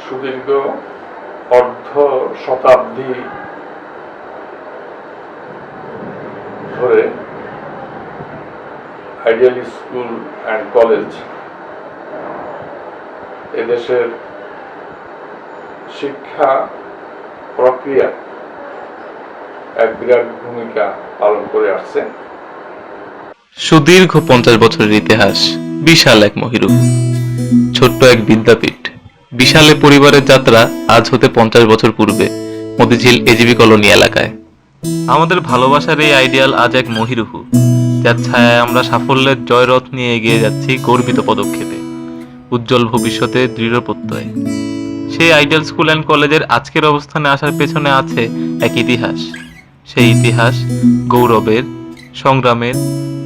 সুদীর্ঘ অর্ধ শতাব্দী ধরে আইডিয়াল স্কুল অ্যান্ড কলেজ এদেশের শিক্ষা প্রক্রিয়া এক বিরাট ভূমিকা পালন করে আসছে। সুদীর্ঘ 50 বছরের ইতিহাস, বিশাল এক মহিরুহ, ছোট্ট এক বিদ্যাপীঠ, বিশালে পরিবারের যাত্রা আজ হতে 50 বছর পূর্বে মতিঝিল এজিবি কলোনি এলাকায়। আমাদের ভালোবাসার এই আইডিয়াল আজ এক মহিরুহ, যার ছায়ায় আমরা সাফল্যের জয়রথ নিয়ে এগিয়ে যাচ্ছি গর্বিত পদক্ষেপে, উজ্জ্বল ভবিষ্যতে দৃঢ় প্রত্যয়ে। সেই আইডিয়াল স্কুল অ্যান্ড কলেজের আজকের অবস্থানে আসার পেছনে আছে এক ইতিহাস। সেই ইতিহাস গৌরবের, সংগ্রামের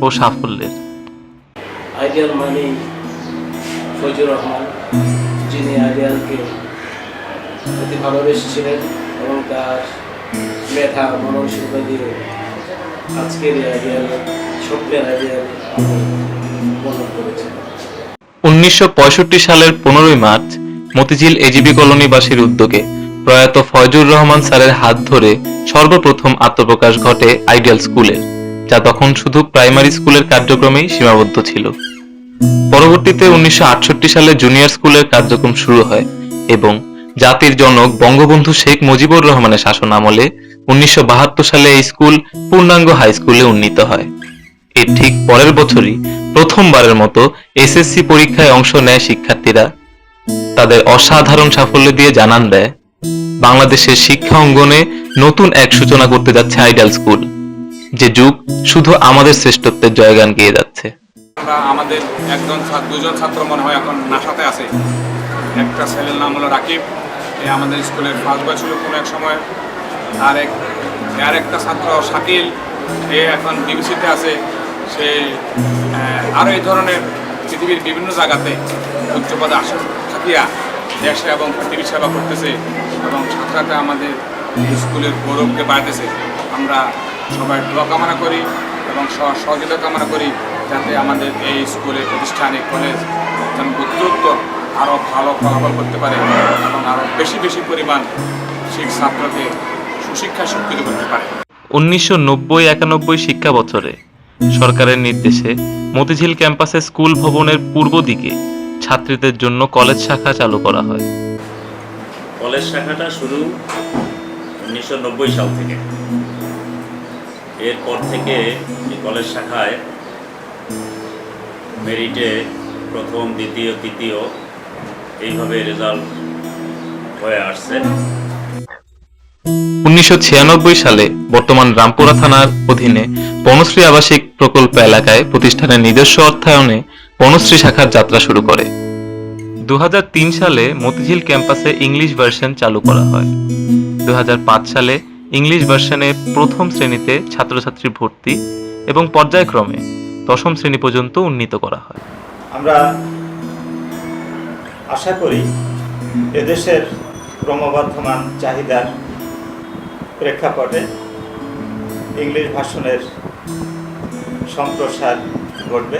ও সাফল্যের। আইডিয়াল মানে ফজলুর রহমান, যিনি আইডিয়ালকে অতি ভালোবেসেছিলেন এবং তার মেধা মনোযোগতা দিয়ে আজকের এই আইডিয়াল স্বপ্নের আইডিয়াল বর্ণন করেছেন। 1965 সালের 15 মার্চ মতিঝিল এজিবি কলোনিবাসীর উদ্যোগে প্রয়াত ফজলুর রহমান স্যারের হাত ধরে সর্বপ্রথম আত্মপ্রকাশ ঘটে আইডিয়াল স্কুলের, যা তখন শুধু প্রাইমারি স্কুলের কার্যক্রমেই সীমাবদ্ধ ছিল। পরবর্তীতে 1968 সালে জুনিয়র স্কুলের কার্যক্রম শুরু হয় এবং জাতির জনক বঙ্গবন্ধু শেখ মুজিবুর রহমানের শাসন আমলে 1972 সালে এই স্কুল পূর্ণাঙ্গ হাই স্কুলে উন্নীত হয়। এর ঠিক পরের বছরই প্রথমবারের মতো এসএসসি পরীক্ষায় অংশ নেয় শিক্ষার্থীরা। তাদের অসাধারণ সাফল্য দিয়ে জানান দেয়, বাংলাদেশের শিক্ষা অঙ্গনে নতুন এক সূচনা করতে যাচ্ছে আইডিয়াল স্কুল, যে যুগ শুধু আমাদের শ্রেষ্ঠত্বের জয়গান গেয়ে যাচ্ছে। আমাদের দুজন ছাত্র মনে হয় এখন নাসাতে আছে। একটা ছেলের নাম হলো রাকিব, এ আমাদের স্কুলের ফার্স্ট বয় ছিল কোনো এক সময়। আর একটা ছাত্র শাকিল, এ এখন ডিবিসিতে আছে। সে আরও এই ধরনের পৃথিবীর বিভিন্ন জায়গাতে উচ্চ পদে আসন থাকিয়া দেশে এবং পৃথিবীর সেবা করতেছে এবং সাথে সাথে আমাদের স্কুলের গৌরবকে বাড়তেছে। আমরা সবাই দোয়া কামনা করি এবং সহযোগিতা কামনা করি যাতে আমাদের এই স্কুলে প্রতিষ্ঠানে কলেজ যেন উত্তরোত্তর আরও ভালো ফলাফল করতে পারে এবং আরও বেশি বেশি পরিমাণ ছাত্রকে সুশিক্ষায় শিক্ষিত করতে পারে। 1990-91 শিক্ষা বছরে সরকারের নির্দেশে মতিঝিল ক্যাম্পাসে স্কুল ভবনের পূর্ব দিকে ছাত্রীদের জন্য কলেজ শাখা চালু করা হয়। কলেজ শাখাটা শুরু 1990 সাল থেকে। এরপর থেকে এই কলেজ শাখায় মেরিটে প্রথম, দ্বিতীয়, তৃতীয় এইভাবে রেজাল্ট হয়ে আসছে। 1996 সালে বর্তমান রামপুরা থানার অধীনে বনশ্রী আবাসিক প্রকল্প এলাকায় প্রতিষ্ঠানের নিজস্ব অর্থায়নে বনশ্রী শাখার যাত্রা শুরু করে। 2003 সালে মতিঝিল ক্যাম্পাসে ইংলিশ ভার্সন চালু করা হয়। 2005 সালে ইংলিশ ভার্সনে প্রথম শ্রেণীতে ছাত্রছাত্রী ভর্তি এবং পর্যায়ক্রমে 10ম শ্রেণী পর্যন্ত উন্নীত করা হয়। আমরা আশা করি এদেশের ক্রমবর্ধমান চাহিদার প্রেক্ষাপটে ইংলিশ ভাষণের সম্প্রসার ঘটবে।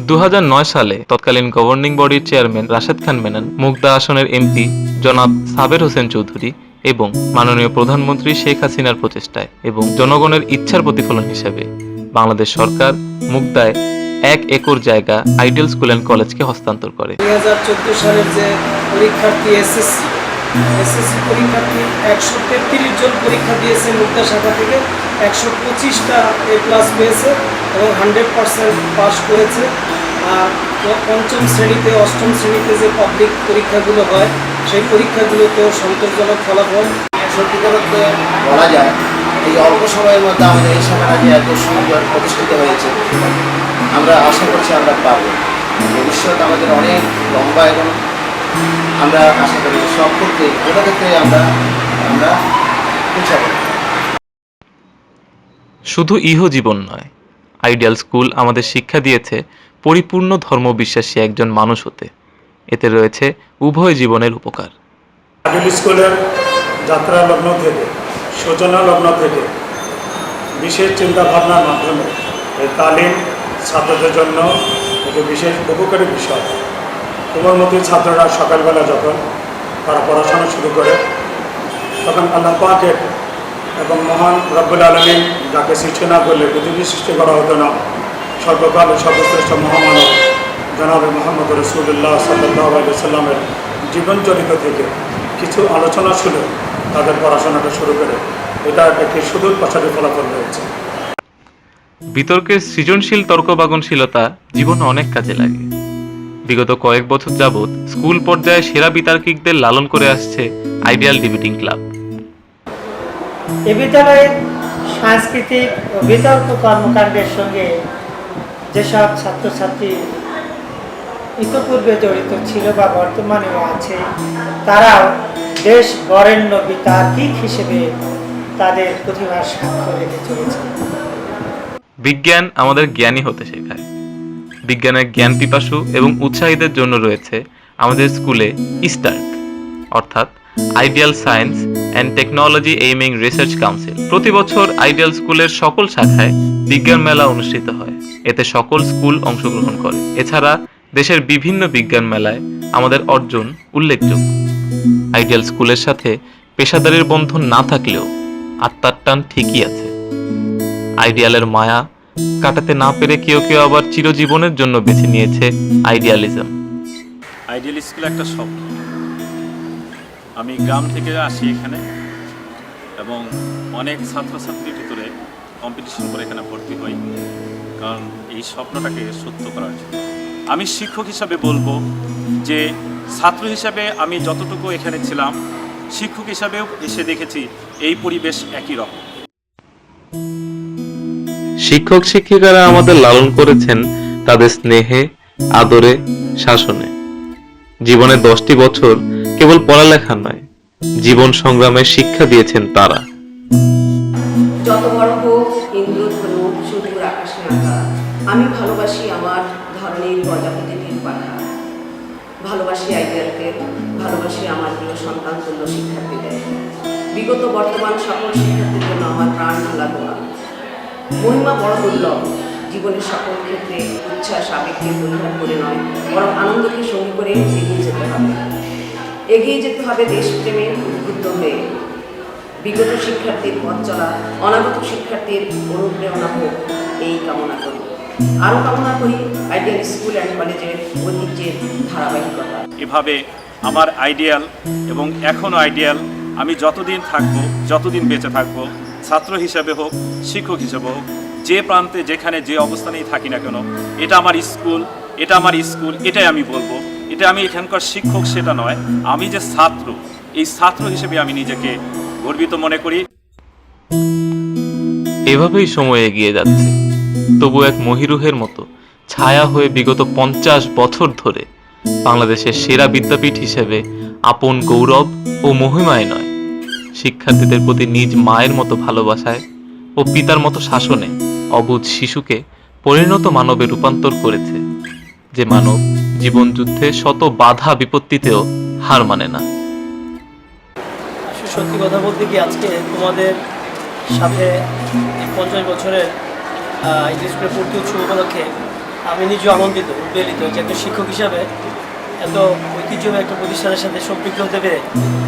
2009 সালে তৎকালীন গভর্নিং বডির চেয়ারম্যান রাশেদ খান মেনন, মুগদা আসনের এমপি জনাব সাবের হোসেন চৌধুরী এবং মাননীয় প্রধানমন্ত্রী শেখ হাসিনার প্রচেষ্টায় এবং জনগণের ইচ্ছার প্রতিফলন হিসেবে বাংলাদেশ সরকার মুগদায় 1 একর জায়গা আইডিয়াল স্কুল অ্যান্ড কলেজকে হস্তান্তর করে। 2014 সালের যে পরীক্ষার্থী এসএসসি পরীক্ষার্থী 133 জন পরীক্ষা দিয়েছে মুগদা শাখা থেকে, 125টা A+ পেয়েছে এবং 100% পাস করেছে। আর পঞ্চম শ্রেণীতে, অষ্টম শ্রেণীতে যে পাবলিক পরীক্ষাগুলো হয় সেই পরীক্ষাগুলোতেও সন্তোষজনক ফলাফল। সত্যিকার অর্থে বলা যায় এই অল্প সময়ের মধ্যে আমাদের এই শাখাটা যে এত সুন্দর প্রতিষ্ঠিত হয়েছে, আমরা আশা করছি আমরা পাবো। ভবিষ্যৎ আমাদের অনেক লম্বা এবং আমরা আশা করি সব ক্ষেত্রে কোনো ক্ষেত্রে আমরা পিছাব। শুধু ইহজীবন নয়, আইডিয়াল স্কুল আমাদের শিক্ষা দিয়েছে পরিপূর্ণ ধর্মবিশ্বাসী একজন মানুষ হতে। এতে রয়েছে উভয় জীবনের উপকার। আইডিয়াল স্কুলের যাত্রা লগ্ন থেকে, সূচনা লগ্ন থেকে বিশেষ চিন্তাভাবনার মাধ্যমে এই তালিম ছাত্রদের জন্য একটি বিশেষ উপকারী বিষয়। কোমলমতি ছাত্ররা সকালবেলা যখন তারা পড়াশোনা শুরু করে, তখন আল্লাহ পাকের এবং মহান রব্বুল আলামিন যাকে সৃষ্টি না করলে পৃথিবী সৃষ্টি করা হতো না, সর্বকাল সর্বশ্রেষ্ঠ মহামানব জনাবে মোহাম্মদ রাসূলুল্লাহ সাল্লাল্লাহু আলাইহি সাল্লামের জীবনচরিত থেকে কিছু আলোচনা শুনে তাদের পড়াশোনাটা শুরু করে। এটা একটি সুদূর প্রসারী ফলাফল রয়েছে। বিতর্কের সৃজনশীল তর্কবাগনশীলতা জীবনে অনেক কাজে লাগে। বিগত কয়েক বছর যাবৎ স্কুল পর্যায়ে সেরা বিতার্কিকদের লালন করে আসছে আইডিয়াল ডিবেটিং ক্লাব। এ বিদ্যালয়ের সাংস্কৃতিক ও বিতর্ক কর্মকাণ্ডের সঙ্গে যেসব ছাত্রছাত্রী ইতিপূর্বে জড়িত ছিল বা বর্তমানেও আছে, তারাও দেশ বরেণ্য বিতার্কিক হিসেবে তাদের প্রতিভার সাক্ষ্য রেখে চলেছে। বিজ্ঞান আমাদের জ্ঞানী হতে শেখায়। বিজ্ঞানের জ্ঞান পিপাসু এবং উৎসাহীদের জন্য রয়েছে আমাদের স্কুলে ইস্টার্ক, অর্থাৎ ideal science and technology aiming research council. প্রতি বছর আইডিয়াল স্কুলের সকল শাখায় বিজ্ঞান মেলা অনুষ্ঠিত হয়। এতে সকল স্কুল অংশগ্রহণ করে। এছাড়া দেশের বিভিন্ন বিজ্ঞান মেলায় আমাদের অর্জন উল্লেখযোগ্য। আইডিয়াল স্কুলের সাথে পেশাদারির বন্ধন না থাকলেও আত্মার টান ঠিকই আছে। আইডিয়ালের মায়া কাটাতে না পেরে কেউ কেউ আবার চিরজীবনের জন্য বেছে নিয়েছে আইডিয়ালিজম। আইডিয়াল স্কুল একটা স্বপ্ন। আমি গ্রাম থেকে আসি এখানে এবং অনেক ছাত্রছাত্রীর ভিতরে কম্পিটিশন করে এখানে ভর্তি হই, কারণ এই স্বপ্নটাকে সত্য করার জন্য। আমি শিক্ষক হিসাবে বলবো যে ছাত্র হিসাবে আমি যতটুকু এখানে ছিলাম, শিক্ষক হিসাবেও এসে দেখেছি এই পরিবেশ একই রকম। শিক্ষক শিক্ষিকারা আমাদের লালন করেছেন তাদের স্নেহে, আদরে, শাসনে। জীবনে 10টি বছর কেবল পড়ালেখা নয়, জীবন সংগ্রামের শিক্ষা দিয়েছেন তারা। যত বড় হোক ইন্দ্র ধনুক সুদূর আকাশে আঁকা, আমি ভালোবাসি আমার ধরনের প্রজাপতিটির পাখা। ভালোবাসি আইডিয়ালকে, ভালোবাসি আমার প্রিয় সন্তান তুল্য শিক্ষার্থীদের। বিগত বর্তমান সকল শিক্ষার্থীর জন্য আমার প্রাণ ঢালা দোয়া। মহিমা বড় দুর্লভ, জীবনের সকল ক্ষেত্রে উচ্ছ্বাস আবেগকে পরিহার করে নয়, বরং আনন্দকে সঙ্গী করে এগিয়ে যেতে হবে। এগিয়ে যেতে হবে দেশপ্রেমে উদ্বুদ্ধ হয়ে। বিগত শিক্ষার্থীর পথ চলা অনাগত শিক্ষার্থীর অনুপ্রেরণা হোক, এই কামনা করি। আরও কামনা করি আইডিয়াল স্কুল অ্যান্ড কলেজের ঐতিহ্যের ধারাবাহিকতা। এভাবে আমার আইডিয়াল এবং এখনও আইডিয়াল, আমি যতদিন থাকবো, যতদিন বেঁচে থাকবো, ছাত্র হিসাবে হোক, শিক্ষক হিসাবে হোক, যে প্রান্তে যেখানে যে অবস্থানেই থাকি না কেন, এটা আমার স্কুল, এটা আমার স্কুল, এটাই আমি বলবো। এটা আমি এখানকার শিক্ষক সেটা নয়, আমি যে ছাত্র, এই ছাত্র হিসেবে আমি নিজেকে গর্বিত মনে করি। এভাবেই সময় এগিয়ে যাচ্ছে, তবু এক মহিরুহের মতো ছায়া হয়ে বিগত 50 বছর ধরে বাংলাদেশের সেরা বিদ্যাপীঠ হিসেবে আপন গৌরব ও মহিমায় নয়, শিক্ষার্থীদের প্রতি নিজ মায়ের মতো ভালোবাসায় ও পিতার মতো শাসনে অবুঝ শিশুকে পরিণত মানবে রূপান্তর করেছে, যে মানব জীবন যুদ্ধে শত বাধা বিপত্তিতেও হার মানে না। সত্যি কথা বলতে কি, আজকে তোমাদের সাথে 50 বছরের ইংলিশ স্কুলে ভর্তি উৎসব উপলক্ষে আমি নিজেও আনন্দিত, উদ্বেলিত যে একটা শিক্ষক হিসাবে এত ঐতিহ্যবাহী একটা প্রতিষ্ঠানের সাথে সম্পৃক্ত হতে পেরে,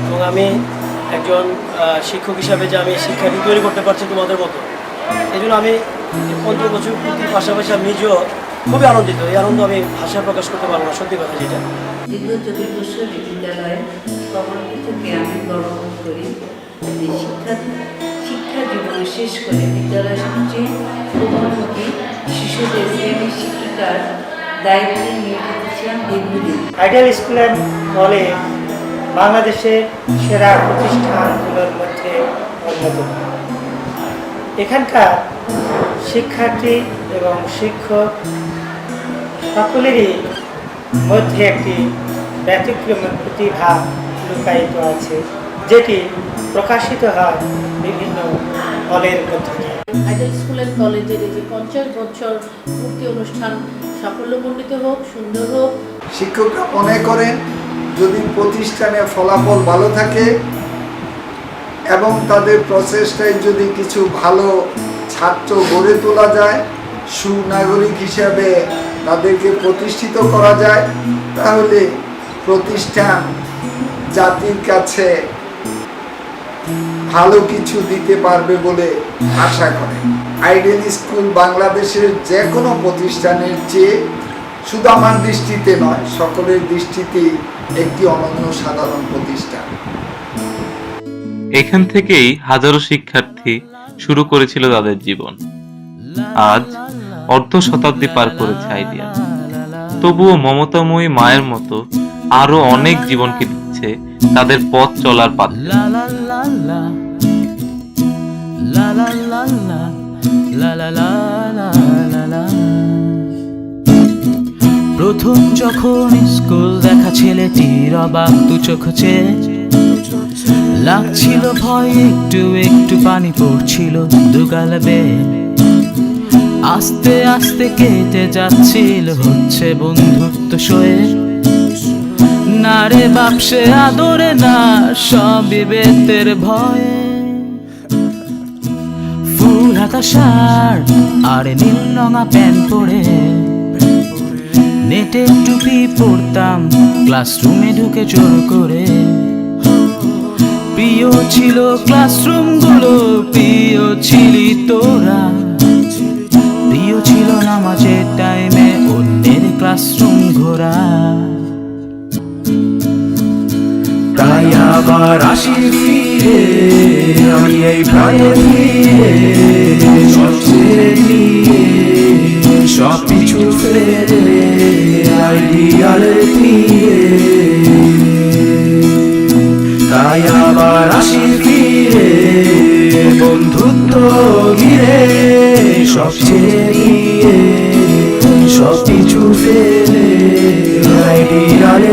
এবং আমি একজন শিক্ষক হিসাবে যে আমি শিক্ষার্থী তৈরি করতে পারছি তোমাদের মতো, এই জন্য আমি 50 বছর পূর্তির পাশাপাশি আমি নিজেও খুবই আনন্দিত। এই আনন্দ আমি ভাষায় প্রকাশ করতে পারবো না, সত্যি কথা যেটা। দীর্ঘ 24 বছর বিদ্যালয়ে কবরটি থেকে আমি গর্ববোধ করি যে শিক্ষা জীবন শেষ করে বিদ্যালয়ের সবচেয়ে প্রধানমন্ত্রী শিশুদের শ্রেণী শিক্ষিকার দায়িত্বে নিয়োজিত ছিলাম দীর্ঘদিন। আইডিয়াল স্কুল অ্যান্ড কলেজ বাংলাদেশের সেরা প্রতিষ্ঠানগুলোর মধ্যে অন্যতম। এখানকার শিক্ষার্থী এবং শিক্ষক সকলেরই মধ্যে একটি ব্যতিক্রমী প্রতিভা লুকায়িত আছে, যেটি প্রকাশিত হয় বিভিন্ন হলের মধ্যে। আইডিয়াল স্কুল অ্যান্ড কলেজের এই যে 50 বছর পূর্তি অনুষ্ঠান সাফল্যমণ্ডিত হোক, সুন্দর হোক। শিক্ষকরা মনে করেন যদি প্রতিষ্ঠানের ফলাফল ভালো থাকে এবং তাদের প্রচেষ্টায় যদি কিছু ভালো ছাত্র গড়ে তোলা যায়, সুনাগরিক হিসাবে তাদেরকে প্রতিষ্ঠিত করা যায়, তাহলে প্রতিষ্ঠান জাতির কাছে ভালো কিছু দিতে পারবে বলে আশা করে। আইডিয়াল স্কুল বাংলাদেশের যে কোনো প্রতিষ্ঠানের চেয়ে শুধু আমার দৃষ্টিতে নয়, সকলের দৃষ্টিতেই একটি অনন্য সাধারণ প্রতিষ্ঠান। এখান থেকেই হাজারো শিক্ষার্থী শুরু করেছিল তাদের জীবন। আজ অর্ধ শতাব্দী পার করেছে আইডিয়াল, তবুও মমতাময়ী মায়ের মতো আরো অনেক জীবনকে দিচ্ছে তাদের পথ চলার পাথে। প্রথম যখন স্কুল দেখা ছেলেটির অবাক দু চোখ চেয়ে লাগছিল ভয়, একটু একটু পানি পড়ছিল দুগাল বেয়ে। আস্তে আস্তে কেটে যাচ্ছিল হচ্ছে বন্ধুত্ব সয়ে। না রে বাপ সে আদরে না, সবই বেতের ভয়ে। ফুল হাতা শার্ট আর নীল রঙা প্যান্ট পরে নেটের টুপি পরতাম ক্লাসরুমে ঢুকে জোর করে। প্রিয় ছিল ক্লাসরুম গুলো, প্রিয় ছিলি তোরা। প্রিয় ছিল নামাজের টাইমে অন্যের ক্লাসরুম ঘোরা। তাই আবার আসি ফিরে আমি এই প্রাণের ফিরে, সব ছেড়ে দিয়ে সব কিছু ফেলে আইডিয়ালের তীরে। তাই আবার আসি ফিরে বন্ধুত্ব ঘিরে, সব ছেড়ে দিয়ে সব কিছু ফেলে আইডিয়ালের